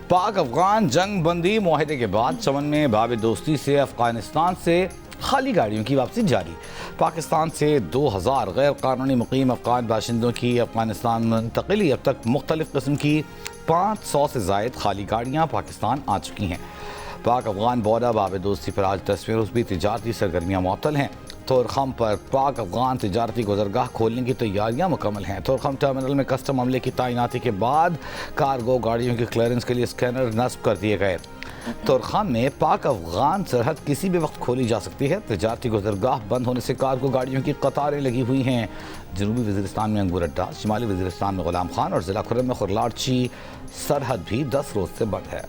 पाक अफगान जंग बंदी मुआहदे के बाद चमन में बाब दोस्ती से अफगानिस्तान से खाली गाड़ियों की वापसी जारी। पाकिस्तान से 2000 गैर कानूनी मुकीम अफगान बाशिंदों की अफगानिस्तान मुंतकिली। अब तक मुख्तलिफ किस्म की 500 से जायद खाली गाड़ियाँ पाकिस्तान आ चुकी हैं। पाक अफगान बॉर्डर बाब दोस्ती पर आज 10वें रोज़ भी तिजारती सरगर्मियाँ मुअत्तल हैं। तोरखम पर पाक अफगान तिजारती गुजरगाह खोलने की तैयारियां मुकम्मल हैं। तोरखम टर्मिनल में कस्टम अमले की तैनाती के बाद कार्गो गाड़ियों की क्लियरेंस के लिए स्कैनर नस्ब कर दिए गए। तोरखम में पाक अफगान सरहद किसी भी वक्त खोली जा सकती है। तिजारती गुजरगाह बंद होने से कार्गो गाड़ियों की कतारें लगी हुई हैं। जनूबी वज़ीरिस्तान में अंगूर अड्डा, शिमाली वज़ीरिस्तान में गुलाम खान और ज़िला खुर्रम में खुरलाची सरहद भी 10 रोज़ से बंद है।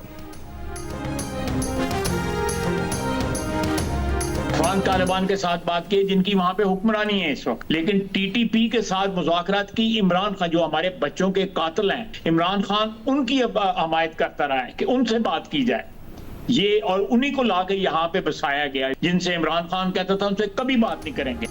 अफगान तालिबान के साथ बात की जिनकी वहां पे हुक्मरानी है इस वक्त, लेकिन टीटीपी के साथ मुज़ाकरात की इमरान खान जो हमारे बच्चों के कातिल हैं, इमरान खान उनकी हमायत करता रहा है कि उनसे बात की जाए। ये और उन्हीं को लाके यहाँ पे बसाया गया जिनसे इमरान खान कहता था उनसे कभी बात नहीं करेंगे।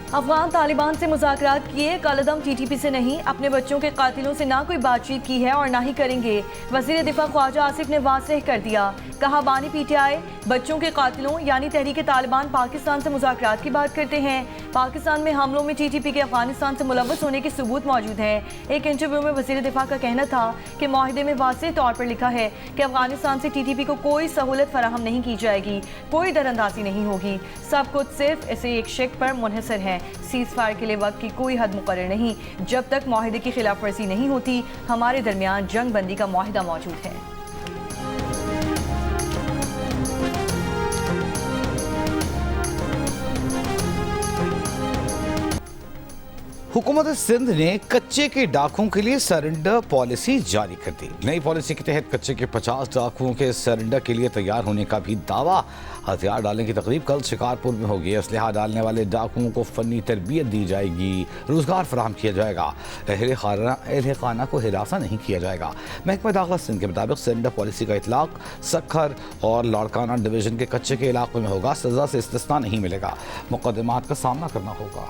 अफगान तालिबान से मुज़ाकरात किए, कलदम टीटीपी से नहीं, अपने बच्चों के कातिलों से ना कोई बातचीत की है और ना ही करेंगे। वज़ीर दिफा ख्वाजा आसिफ ने वाज़ेह कर दिया, कहा बानी पीटीआई बच्चों के कातिलों यानी तहरीक तालिबान पाकिस्तान से मुज़ाकरात की बात करते हैं। पाकिस्तान में हमलों में टीटीपी के अफगानिस्तान से मुलव्वस होने के सबूत मौजूद हैं। एक इंटरव्यू में वज़ीर दिफा का कहना था कि मुआहदे में वाज़ेह तौर पर लिखा है कि अफगानिस्तान से टीटीपी को कोई सहूलत फराहम नहीं की जाएगी, कोई दरअंदाजी नहीं होगी, सब कुछ सिर्फ इसे एक शेक पर मुनहसर है। सीज़ फायर के लिए वक्त की कोई हद मुकर्रर नहीं, जब तक मुआहदे की खिलाफ वर्जी नहीं होती हमारे दरमियान जंग बंदी का मुआहदा मौजूद है। हुकूमत सिंध ने कच्चे के डाकुओं के लिए सरेंडर पॉलिसी जारी कर दी। नई पॉलिसी के तहत कच्चे के 50 डाकुओं के सरेंडर के लिए तैयार होने का भी दावा। हथियार डालने की तकरीब कल शिकारपुर में होगी। असलहा डालने वाले डाकुओं को फनी तरबियत दी जाएगी, रोजगार फराहम किया जाएगा, अहल खाना को हिरासा नहीं किया जाएगा। महकमा दाखिला सिंध के मुताबिक सरेंडर पॉलिसी का इतलाक सखर और लाड़काना डिवीजन के कच्चे के इलाकों में होगा। सजा से इस्तिस्ना नहीं मिलेगा, मुकदमात का सामना करना होगा।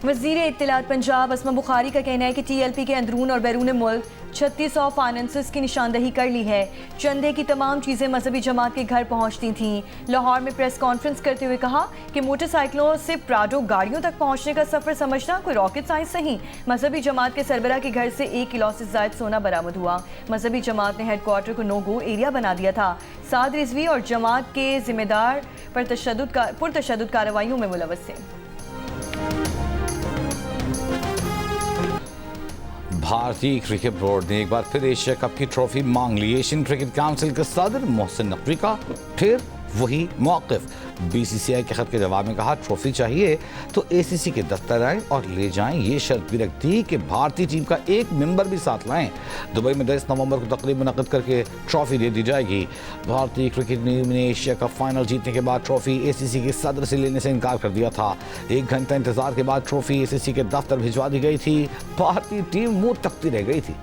वज़ीर इत्तलात पंजाब असमा बुखारी का कहना है कि TLP के अंदरून और बैरून मुल्क 3600 फाइनेंसेस की निशानदही कर ली है। चंदे की तमाम चीज़ें मजहबी जमात के घर पहुँचती थीं। लाहौर में प्रेस कॉन्फ्रेंस करते हुए कहा कि मोटरसाइकिलों से प्राडो गाड़ियों तक पहुँचने का सफ़र समझना कोई रॉकेट साइंस नहीं। मजहबी जमात के सरबराह के घर से 1 किलो से ज़ायद सोना बरामद हुआ। मजहबी जमात ने हेडक्वार्टर को नो गो एरिया बना दिया था। साद रिजवी और जमात के जिम्मेदार पुरतशद्दुद कार्रवाइयों में मुलव्वस थे। भारतीय क्रिकेट बोर्ड ने एक बार फिर एशिया कप की ट्रॉफी मांग ली। एशियन क्रिकेट काउंसिल के सदर मोहसिन नकवी का फिर वही मौक़िफ़। BCCI के ख़त के जवाब में कहा ट्रॉफी चाहिए तो ACC के दफ्तर आएँ और ले जाएं। ये शर्त भी रख दी कि भारतीय टीम का एक मेंबर भी साथ लाएं। दुबई में 10 नवंबर को तकरीब मुनक़्क़द करके ट्रॉफी दे दी जाएगी। भारतीय क्रिकेट टीम ने एशिया कप फाइनल जीतने के बाद ट्रॉफी ACC के सदर से लेने से इनकार कर दिया था। 1 घंटा इंतजार के बाद ट्रॉफी ACC के दफ्तर भिजवा दी गई थी। भारतीय टीम मुँह तकती रह गई थी।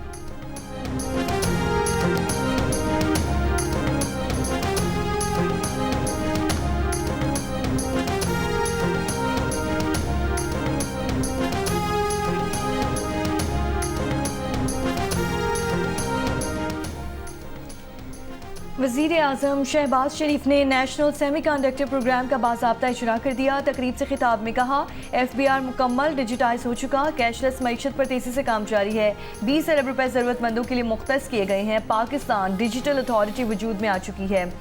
वज़ीर आज़म शहबाज शरीफ ने नेशनल सेमीकंडक्टर प्रोग्राम का बाज़ाब्ता इजरा कर दिया। तकरीब से खिताब में कहा FBR मुकम्मल डिजिटाइज हो चुका, कैशलेस मईशत पर तेज़ी से काम जारी है। 20 अरब रुपए ज़रूरतमंदों के लिए मुख्तस किए गए हैं। पाकिस्तान डिजिटल अथॉरिटी वजूद में आ चुकी है।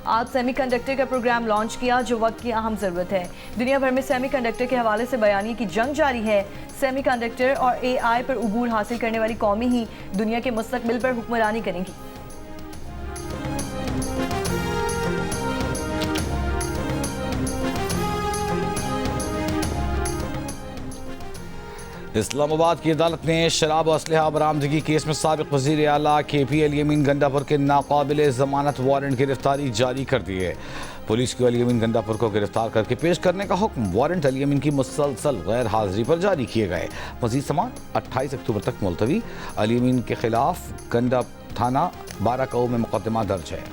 आज सेमीकंडक्टर का प्रोग्राम लॉन्च किया जो वक्त की अहम ज़रूरत है। दुनिया भर में सेमीकंडक्टर के हवाले से बयानी की जंग जारी है। सेमीकंडक्टर और AI पर उबूर हासिल करने वाली कौमें ही दुनिया के मुस्तकबिल पर हुक्मरानी करेंगी। इस्लामाबाद की अदालत ने शराब और असलहा बरामदगी केस में साबिक वज़ीर आला KP अली अमीन गंडापुर के नाकाबिल ज़मानत वारंट गिरफ्तारी जारी कर दी है। पुलिस को अली अमीन गंडापुर को गिरफ्तार करके पेश करने का हुक्म। वारंट अली अमीन की मुसलसल गैर हाजिरी पर जारी किए गए। मज़ीद समात 28 अक्टूबर तक मुलतवी। अली अमीन के खिलाफ गंडा थाना 12 काऊ में मुकदमा दर्ज है।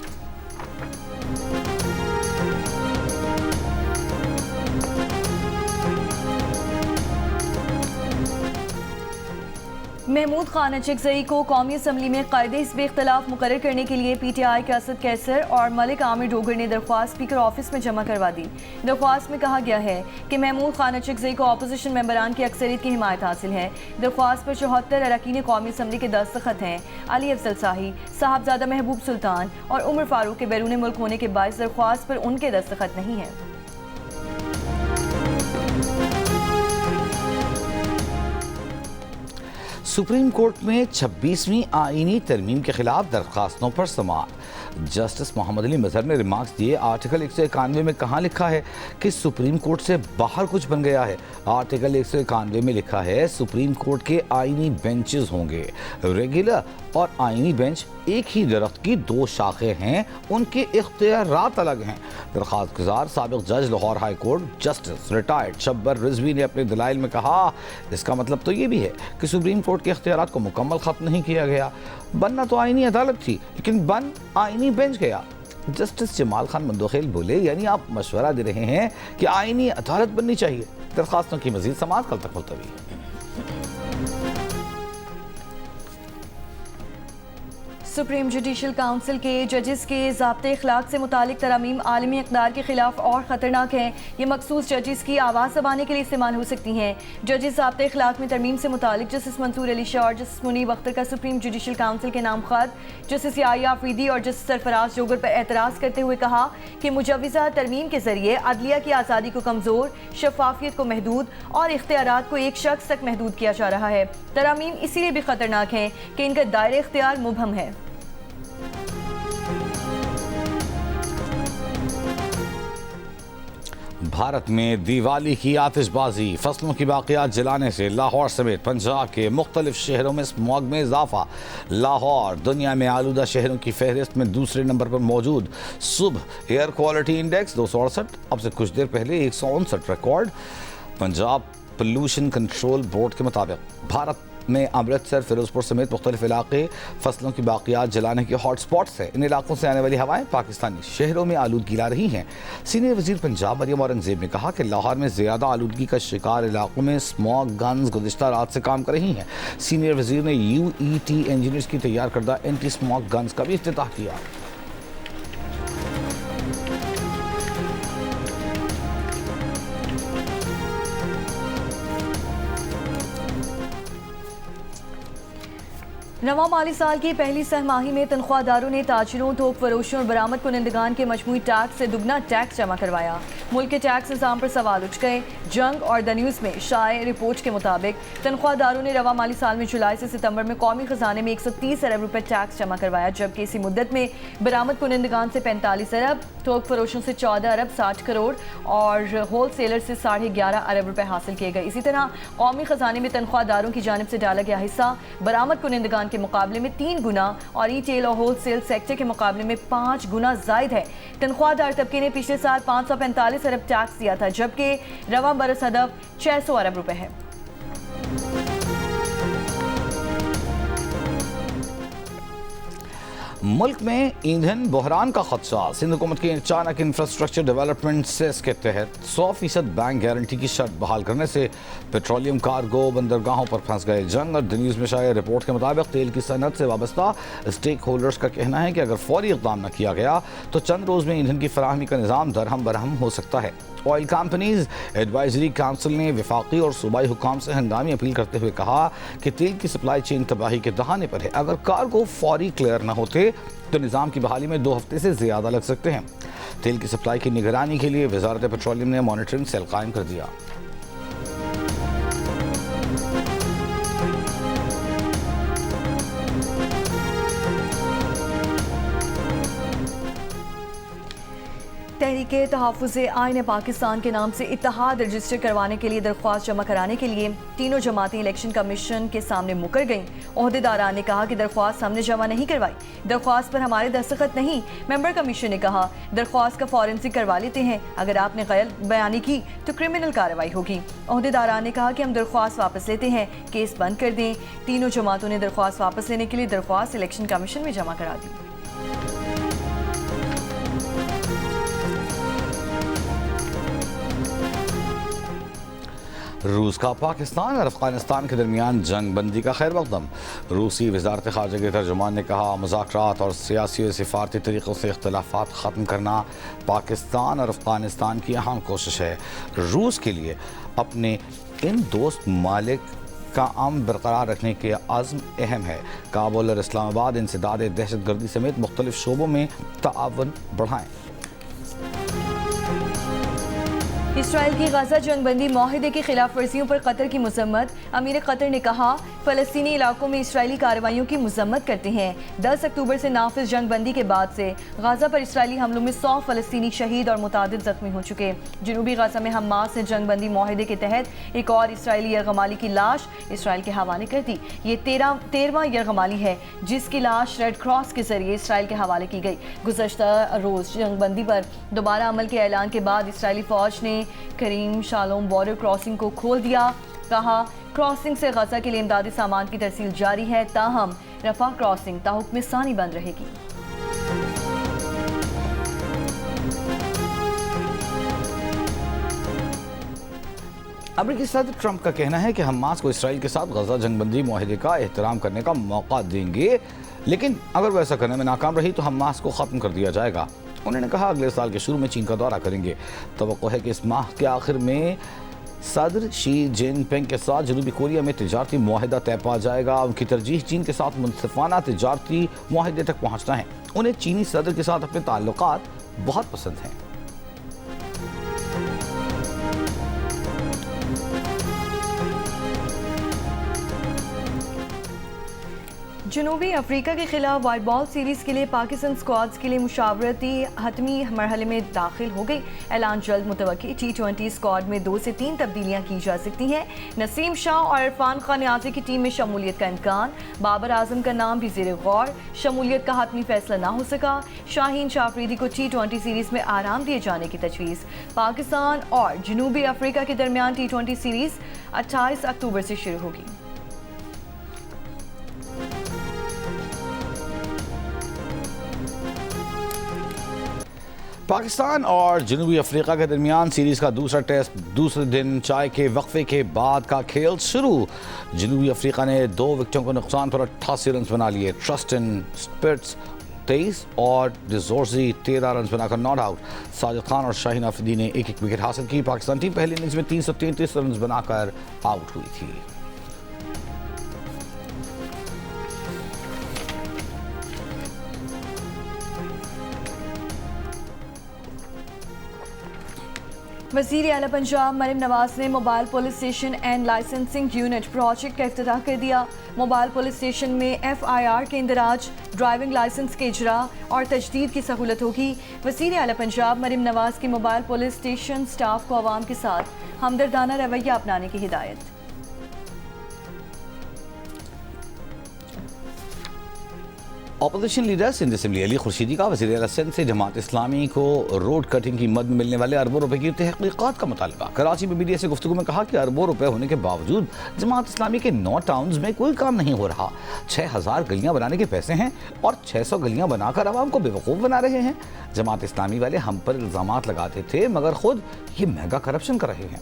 महमूद खान अचकजई को कौमी असम्बली में कायदे हिस्ब इख्तलाफ मुकर्रर करने के लिए PTI के असद कैसर और मलिक आमिर डोगर ने दरख्वास्त स्पीकर ऑफिस में जमा करवा दी। दरख्वास्त में कहा गया है कि महमूद खान अचकजई को अपोजिशन मेंबरान की अक्सरियत की हिमायत हासिल है। दरख्वास्त पर 74 अरकान कौमी असम्बली के दस्तखत हैं। अली अफजल शाही, साहबजादा महबूब सुल्तान और उमर फारूक के बैरून मुल्क होने के बायस दरख्वास्त पर उनके दस्तखत नहीं हैं। सुप्रीम कोर्ट में 26वीं आईनी तरमीम के खिलाफ दरखास्तों पर समाअत। जस्टिस मोहम्मद अली मजहर ने रिमार्क्स दिए, आर्टिकल 191 में कहाँ लिखा है कि सुप्रीम कोर्ट से बाहर कुछ बन गया है। आर्टिकल 191 में लिखा है सुप्रीम कोर्ट के आईनी बेंचेस होंगे। रेगुलर और आईनी बेंच एक ही दरख्त की दो शाखें हैं, उनके इख्तियारात अलग हैं। दरखास्त गुजार साबिक जज Lahore high court justice retired Shabbar Rizvi ने अपने दलाइल में कहा, इसका मतलब तो ये भी है कि सुप्रीम कोर्ट के इख्तियारात को मुकम्मल खत्म नहीं किया गया। बनना तो आईनी अदालत थी, लेकिन बन आईनी बेंच गया। जस्टिस जमाल खान मंदोखेल बोले, यानी आप मशवरा दे रहे हैं कि आईनी अदालत बननी चाहिए। दरखास्तों की मजीद समाअत कल तक मुलतवी है। सुप्रीम जुडिशल काउंसिल के जजेस के ज़ाब्ते इखलाक से मुतालिक तरामीम आलमी इक़दार के खिलाफ और ख़तरनाक हैं। ये मखसूस जजेस की आवाज़ दबाने के लिए इस्तेमाल हो सकती हैं। जजेस ज़ाब्ते इखलाक में तरमीम से मुतालिक जस्टिस मंसूर अली शाह और जस्टिस मुनीब अख्तर का सुप्रीम जुडिशल काउंसिल के नाम खत जस्टिस याहिया आफरीदी और जस्टिस सरफराज जोगर पर एतराज़ करते हुए कहा कि मुजव्वज़ा तरमीम के ज़रिए अदलिया की आज़ादी को कमज़ोर, शफाफियत को महदूद और इख्तियारात को एक शख्स तक महदूद किया जा रहा है। तरामीम इसीलिए भी ख़तरनाक हैं कि इनका दायरा इख्तियार मुबहम है। भारत में दिवाली की आतिशबाजी, फसलों की बाकियात जलाने से लाहौर समेत पंजाब के मुख्तलिफ शहरों में स्मॉग में इजाफा। लाहौर दुनिया में आलूदा शहरों की फहरिस्त में दूसरे नंबर पर मौजूद। सुबह एयर क्वालिटी इंडेक्स 268, अब से कुछ देर पहले 159 record. Punjab pollution control board के मुताबिक भारत में अमृतसर, फिरोजपुर समेत मुख्तलिफ इलाके फसलों की बाकियात जलाने के हॉट स्पॉट्स हैं। इन इलाकों से आने वाली हवाएं पाकिस्तानी शहरों में आलूदगी ला रही हैं। सीनियर वजीर पंजाब मरियम औरंगजेब ने कहा कि लाहौर में ज़्यादा आलूदगी का शिकार इलाकों में स्मॉग गन्स गुज़िश्ता रात से काम कर रही हैं। सीनियर वजीर ने UET इंजीनियर्स की तैयार करदा एंटी स्मॉग गन्स का भी इफ्तिताह किया। नवा माली साल की पहली सहमाही में तनख्वाहदारों ने ताजिरों, थोक फरोशों और बरामद कुनंदगान के मजमूई टैक्स से दुगना टैक्स जमा करवाया। मुल्क के टैक्स निज़ाम पर सवाल उठ गए। जंग और द न्यूज़ में शाये रिपोर्ट के मुताबिक तनख्वाहदारों ने रवा माली साल में जुलाई से सितंबर में कौमी खजाने में 130 अरब रुपए टैक्स जमा करवाया, जबकि इसी मुद्दत में बरामद कुनंदगान से 45 अरब, थोक फरोशों से 14 अरब 60 करोड़ और होल सेलर से 11.5 अरब रुपए हासिल किए गए। इसी तरह कौमी खजाने में तनख्वाहदारों की जानिब से डाला गया हिस्सा बरामद कुनंदगान के मुकाबले में 3 गुना और रिटेल और होलसेल सेक्टर के मुकाबले में 5 गुना जायद है। तनख्वाहदार तबके ने पिछले साल 545 अरब टैक्स दिया था, जबकि रवा बरस हदफ 600 अरब रुपए है। मुल्क में ईंधन बहरान का खदशा। सिंध हुकूमत की अचानक इंफ्रास्ट्रक्चर डेवलपमेंट सेस के तहत 100% बैंक गारंटी की शर्त बहाल करने से पेट्रोलियम कार्गो बंदरगाहों पर फंस गए। जंग और द न्यूज़ में शाया रिपोर्ट के मुताबिक तेल की सनत से वाबस्ता स्टेक होल्डर्स का कहना है कि अगर फौरी इक़दाम न किया गया तो चंद रोज़ में ईंधन की फराहमी का निज़ाम दरहम बरहम हो सकता है। ऑयल कंपनीज एडवाइजरी काउंसिल ने वफाकी और सूबाई हुकाम से हंगामी अपील करते हुए कहा कि तेल की सप्लाई चेन तबाही के दहाने पर है। अगर कार्गो फौरी क्लियर न होते तो निज़ाम की बहाली में 2 हफ्ते से ज़्यादा लग सकते हैं। तेल की सप्लाई की निगरानी के लिए वजारत पेट्रोलियम ने मॉनिटरिंग सेल कायम कर दिया। तहरीके तहफ़्फ़ुज़े आईन पाकिस्तान के नाम से इत्तेहाद रजिस्टर करवाने के लिए दरख्वास्त जमा कराने के लिए तीनों जमातें इलेक्शन कमीशन के सामने मुकर गईं। ओहदेदारान ने कहा कि दरख्वास्त हमने जमा नहीं करवाई, दरख्वास्त पर हमारे दस्तखत नहीं। मेंबर कमीशन ने कहा दरख्वास्त का फॉरेंसिक करवा लेते हैं, अगर आपने गलत बयानी की तो क्रिमिनल कार्रवाई होगी। ओहदेदारान ने कहा कि हम दरख्वास्त वापस लेते हैं, केस बंद कर दें। तीनों जमातों ने दरख्वास्त वापस लेने के लिए दरख्वास्त इलेक्शन कमीशन में जमा करा दी। रूस का पाकिस्तान और अफगानिस्तान के दरमियान जंग बंदी का खैर मकदम। रूसी वजारत ख़ारजा के तर्जुमान ने कहा, मुज़ाकरात और सियासी और सिफारती तरीक़ों से इख्तलाफात ख़त्म करना पाकिस्तान और अफगानिस्तान की अहम कोशिश है। रूस के लिए अपने इन दोस्त मालिक का अमन बरकरार रखने के अज़्म अहम है। काबुल और इस्लामाबाद इंसदाद दहशतगर्दी समेत मुख्तलिफ शोबों में ताअवुन बढ़ाएँ। इसराइल की गाजा जंगबंदी माहिदे की खिलाफ वर्जियों पर कतर की मजम्मत। अमीर कतर ने कहा, फ़लस्तीनी इलाकों में इसराइली कार्रवाइयों की मजम्मत करते हैं। 10 अक्टूबर से नाफिज जंगबंदी के बाद से गाजा पर इसराइली हमलों में 100 फ़लस्तीनी शहीद और मुतादिद ज़ख्मी हो चुके। जनूबी गाजा में हमास ने जंगबंदी माहिदे के तहत एक और इसराइली यरगमाली की लाश इसराइल के हवाले कर दी। ये 13वां यरगमाली है जिसकी लाश रेड क्रॉस के जरिए इसराइल के हवाले की गई। गुज़श्ता रोज़ जंगबंदी पर दोबारा अमल के ऐलान के बाद इसराइली फ़ौज ने करीम शालोम बॉर्डर क्रॉसिंग को खोल दिया। कहा, क्रॉसिंग से गजा के लिए इमदादी सामान की तरसील जारी है, ताहम रफा क्रॉसिंग ताहुक्म सानी बंद रहेगी। अमेरिकी सदर ट्रंप का कहना है कि हमास को इसराइल के साथ गजा जंगबंदी माहिदे का एहतराम करने का मौका देंगे, लेकिन अगर वह ऐसा करने में नाकाम रही तो हमास को ख़त्म कर दिया जाएगा। उन्होंने कहा, अगले साल के शुरू में चीन का दौरा करेंगे। तवक्को है कि इस माह के आखिर में सदर शी जिनपिंग के साथ जनूबी कोरिया में तिजारती मुआहिदा तय पा जाएगा। उनकी तरजीह चीन के साथ मुनसिफाना तिजारती मुआहिदे तक पहुँचना है। उन्हें चीनी सदर के साथ अपने ताल्लुकात बहुत पसंद हैं। जनूबी अफ्रीका के खिलाफ वाइट बॉल सीरीज़ के लिए पाकिस्तान स्क्वाड्स के लिए मुशावरती हतमी मरहले में दाखिल हो गई। ऐलान जल्द मुतवक्की। T20 स्क्वाड में 2 से 3 तब्दीलियां की जा सकती हैं। नसीम शाह और इरफान खान न्याज़ी की टीम में शमूलियत का इम्कान। बाबर आजम का नाम भी ज़ेर गौर। शमूलियत का हतमी फैसला ना हो सका। शाहीन शाह अफरीदी को T20 सीरीज़ में आराम दिए जाने की तजवीज़। पाकिस्तान और जनूबी अफ्रीका के दरमियान T20 सीरीज़ 28 अक्टूबर से शुरू होगी। पाकिस्तान और जनूबी अफ्रीका के दरमियान सीरीज़ का दूसरा टेस्ट दूसरे दिन चाय के वक्फे के बाद का खेल शुरू। जनूबी अफ्रीका ने 2 विकेटों को नुकसान पर 88 रन बना लिए। ट्रस्टन स्पिट्स 23 और डिजोर्जी 13 रन बनाकर नॉट आउट। साजिद खान और शाहीन अफरीदी ने एक विकेट हासिल की। पाकिस्तान टीम पहली इनिंग्स में 333 रन बनाकर आउट हुई थी। वज़ीर आला पंजाब मरियम नवाज ने mobile police station and licensing unit project का इफ्तिताह कर दिया। मोबाइल पुलिस स्टेशन में FIR के इंदराज, ड्राइविंग लाइसेंस के इजरा और तजदीद की सहूलत होगी। वज़ीर आला पंजाब मरियम नवाज की मोबाइल पुलिस स्टेशन स्टाफ को आवाम के साथ हमदर्दाना रवैया अपनाने की हिदायत। Opposition leader Sindh assembly Ali Khurshidi का वज़ीर आला सिंध से जमात इस्लामी को रोड कटिंग की मद में मिलने वाले अरबों रुपए की तहकीकात का मुतालबा। कराची में मीडिया से गुफ्तगू में कहा कि अरबों रुपए होने के बावजूद जमात इस्लामी के 9 टाउन्स में कोई काम नहीं हो रहा। 6000 गलियां बनाने के पैसे हैं और 600 गलियां बनाकर आवाम को बेवकूफ़ बना रहे हैं। जमात इस्लामी वाले हम पर इल्ज़ामात लगाते थे मगर खुद ये महंगा करप्शन कर रहे हैं।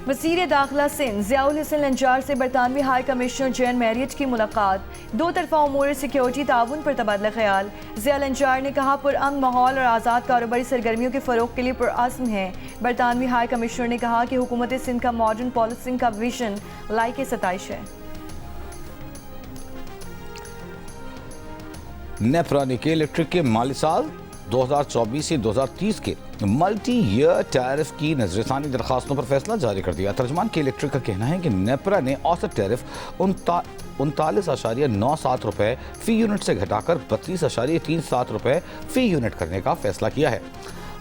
वज़ीर दाखिला सिंध ज़ियाउल हसन लंजार से बरतानवी हाई कमिश्नर जैन मैरियट की मुलाकात। 2 तरफ़ा उमूर सिक्योरिटी ताउन पर तबादला ख्याल। ज़िया लंजार ने कहा, पुरअमन माहौल और आज़ाद कारोबारी सरगर्मियों के फ़रोग के लिए पुरअज़्म है। बरतानवी हाई कमिश्नर ने कहा कि हुकूमत सिंध का मॉडर्न पॉलिसिंग का विजन लायक सताइश है। नेपरा ने इलेक्ट्रिक के माली साल 2024 से 2030 के मल्टी ईयर टैरिफ की नजरसानी दरखास्तों पर फैसला जारी कर दिया। तर्जमान के इलेक्ट्रिक का कहना है कि नेपरा ने औसत टैरिफ 39.97 रुपये फ़ी यूनिट से घटाकर 32.37 रुपये फ़ी यूनिट करने का फैसला किया है।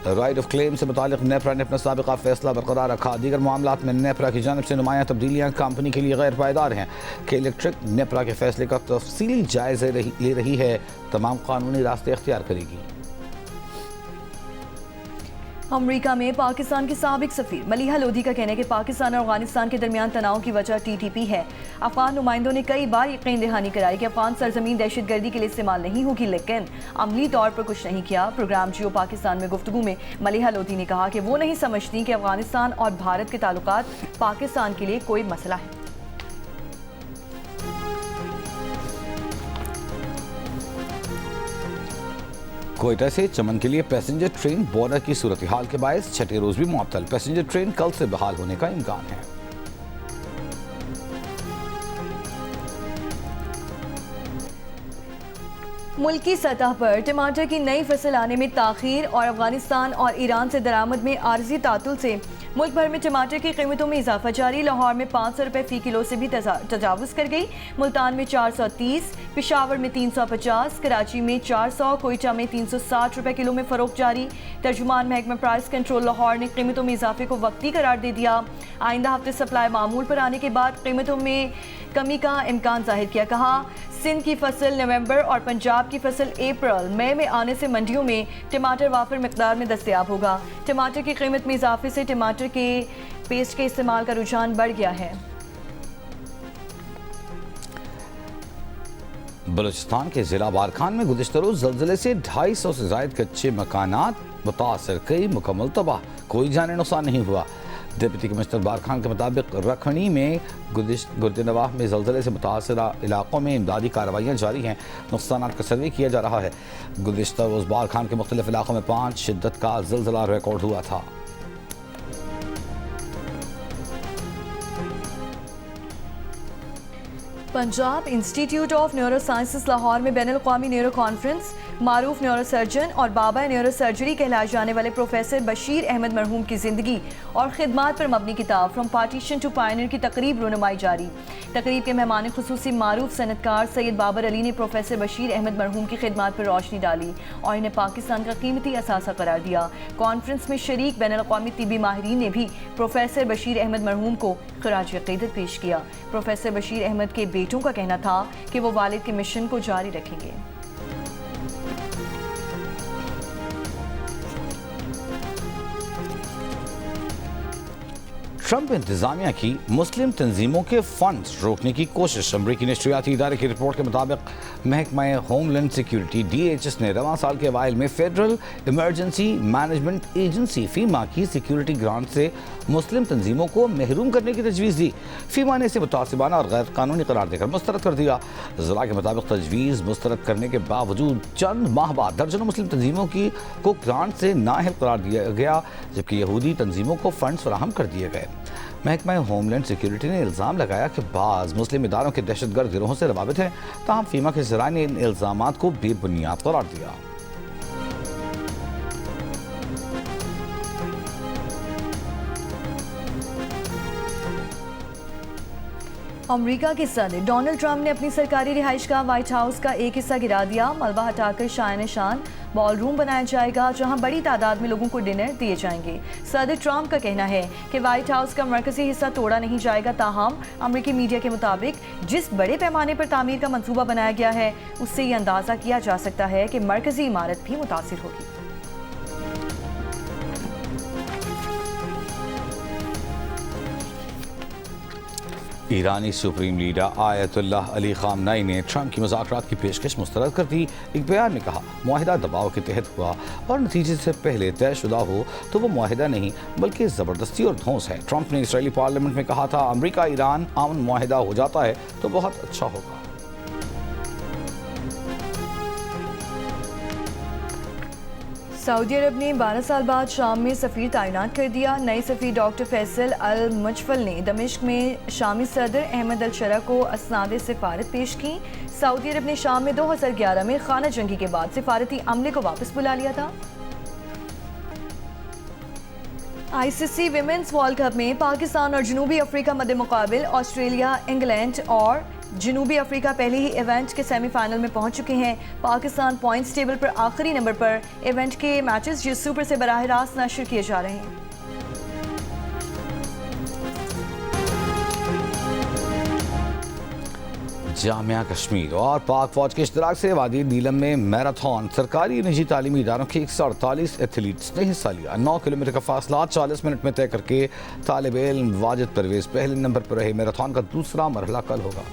राइट ऑफ क्लेम से मुतालिक नेपरा ने अपना साबिका फैसला बरकरार रखा। दीगर मामलात में नेपरा की जानिब से नुमाया तब्दीलियाँ कंपनी के लिए गैर पायदार हैं। के इलेक्ट्रिक नेपरा के फैसले का तफसीली जायज़े ले रही है, तमाम कानूनी रास्ते अख्तियार करेगी। अमरीका में पाकिस्तान के साबिक सफीर मलीहा लोधी का कहना है कि पाकिस्तान और अफगानिस्तान के दरमियान तनाव की वजह TTP है। अफगान नुमाइंदों ने कई बार यकीन दहानी कराई कि अफगान सरजमीन दहशतगर्दी के लिए इस्तेमाल नहीं होगी, लेकिन अमली तौर पर कुछ नहीं किया। प्रोग्राम जियो पाकिस्तान में गुफ्तगू में मलिहा लोधी ने कहा कि वो नहीं समझती कि अफगानिस्तान और भारत के ताल्लुकात पाकिस्तान के लिए कोई मसला है। कोयटा से चमन के लिए पैसेंजर ट्रेन बॉर्डर की सूरत हाल के बायस छठे रोज भी मुअत्तल। पैसेंजर ट्रेन कल से बहाल होने का इम्कान है। मुल्की सतह पर टमाटर की नई फसल आने में ताखीर और अफगानिस्तान और ईरान से दरामद में आर्जी तातुल से मुल्क भर में टमाटर की कीमतों में इजाफा जारी। लाहौर में 500 रुपये फ़ी किलो से भी तजावुज़ कर गई। मुल्तान में 430, पेशावर में 350, कराची में 400, कोयटा में 360 रुपये किलो में फ़रोख्त जारी। तर्जुमान महकमा प्राइस कंट्रोल लाहौर ने कीमतों में इजाफे को वक्ती करार दे दिया। आइंदा हफ्ते सप्लाई मामूल पर आने के बाद कीमतों में कमी का इम्कान जाहिर किया। कहा सिंध की फसल नवंबर और पंजाब की फसल अप्रैल मई में आने से मंडियों में टमाटर वाफिर मिकदार में दस्तयाब होगा। टमाटर की कीमत में इजाफे से टमाटर के पेस्ट के इस्तेमाल का रुझान बढ़ गया है। बलूचिस्तान के जिला बारखान में गुज़िश्ता रोज़ ज़लज़ले से 250 से ज़ायद कच्चे मकानात मुतासर, कई मुकम्मल तबाह, कोई जानी नुकसान नहीं हुआ। डिप्टी कमिश्नर बारखान के मुताबिक रखनी में गुर्जनवाह में ज़लज़ले से मुतासरा इलाकों में इमदादी कार्रवाइयाँ जारी हैं। नुकसान का सर्वे किया जा रहा है। गुज़िश्ता रोज़ बारखान के मुख्तलिफ इलाकों में 5 शिद्दत का ज़लज़ला रिकॉर्ड हुआ था। Punjab institute of neuro sciences Lahore में बैनुल अक़वामी न्यूरो कॉन्फ्रेंस मारूफ न्यूरो सर्जन और बाबा न्यूरो सर्जरी कहलाए जाने वाले प्रोफेसर बशीर अहमद मरहूम की ज़िंदगी और खिदमात पर मबनी किताब फ्रॉम पार्टीशन टू पायनियर की तकरीब रुनुमाई जारी। तकरीब के मेहमान खुसूसी मारूफ सनतकार सैयद बाबर अली ने प्रोफेसर बशीर अहमद मरहूम की खिदमात पर रोशनी डाली और इन्हें पाकिस्तान का कीमती असासा करार दिया। कॉन्फ्रेंस में शरीक बैनुल अक़वामी तिब्बी माहिरीन ने भी प्रोफेसर बशीर अहमद मरहूम को खराज अक़ीदत पेश किया। प्रोफेसर बशीर अहमद के बेटों का कहना था कि वो वालिद के मिशन को जारी रखेंगे। ट्रंप इंतजामिया की मुस्लिम तंजीमों के फंड्स रोकने की कोशिश। अमरीकी नशरियाती इदारे की रिपोर्ट के मुताबिक महकमा होमलैंड सिक्योरिटी DHS ने रवां साल के अवाइल में फेडरल इमरजेंसी मैनेजमेंट एजेंसी फीमा की सिक्योरिटी ग्रांट से मुस्लिम तंजीमों को महरूम करने की तजवीज़ दी। फीमा ने इसे मुतासिबाना और गैर कानूनी करार देकर मुस्तरद कर दिया। ज़रा के मुताबिक तजवीज़ मुस्तरद करने के बावजूद चंद माह बाद दर्जनों मुस्लिम तंजीमों को ग्रांट से नाअहल करार दिया गया, जबकि यहूदी तंजीमों को फंड्स फराहम कर दिए गए। महकमा होमलैंड सिक्योरिटी ने इल्ज़ाम लगाया कि बाज़ मुस्लिम इदारों के दहशतगर्द गिरोहों से रवाबित हैं, ताहम फीमा के ज़राए ने इन इल्ज़ामात को बेबुनियाद करार दिया। अमेरिका के सदर डोनाल्ड ट्रंप ने अपनी सरकारी रिहाइश का व्हाइट हाउस का एक हिस्सा गिरा दिया। मलबा हटाकर शान शान बॉल रूम बनाया जाएगा, जहां बड़ी तादाद में लोगों को डिनर दिए जाएंगे। सदर ट्रंप का कहना है कि व्हाइट हाउस का मरकजी हिस्सा तोड़ा नहीं जाएगा, ताहम अमेरिकी मीडिया के मुताबिक जिस बड़े पैमाने पर तामीर का मंसूबा बनाया गया है, उससे ये अंदाज़ा किया जा सकता है कि मरकजी इमारत भी मुतासिर होगी। ईरानी सुप्रीम लीडर आयतुल्लाह अली ख़ामनेई ने ट्रंप की मुज़ाकरात की पेशकश मुस्तरद कर दी। एक बयान में कहा, मुआहिदा दबाव के तहत हुआ और नतीजे से पहले तयशुदा हो तो वो मुआहिदा नहीं बल्कि ज़बरदस्ती और धौंस है। ट्रंप ने इसराइली पार्लियामेंट में कहा था, अमरीका ईरान अमन मुआहिदा हो जाता है तो बहुत अच्छा होगा। सऊदी अरब ने 12 साल बाद शाम में सफ़ीर तैनात कर दिया। नए सफ़ीर डॉक्टर फैसल अल मुजफल ने दमिश्क में शामी सदर अहमद अल शरा को असनाद सिफारत पेश की। सऊदी अरब ने शाम में 2011 में खाना जंगी के बाद सिफारती अमले को वापस बुला लिया था। ICC विमेंस वर्ल्ड कप में पाकिस्तान और जनूबी अफ्रीका मध्य मुकाबिल ऑस्ट्रेलिया, इंग्लैंड और जनूबी अफ्रीका पहले ही इवेंट के सेमीफाइनल में पहुंच चुके हैं। पाकिस्तान पॉइंट्स टेबल पर आखिरी नंबर पर। इवेंट के मैचेस जियो सुपर से बराह रास्त नशर किए जा रहे हैं। जामिया कश्मीर और पाक फौज के इश्तराक से वादी नीलम में मैराथन सरकारी निजी तालीमी इदारों के 148 एथलीट्स ने हिस्सा लिया। 9 किलोमीटर का फासला 40 मिनट में तय करके तालिब इल्म वाजिद परवेज पहले नंबर पर रहे। मैराथन का दूसरा मरहला कल होगा।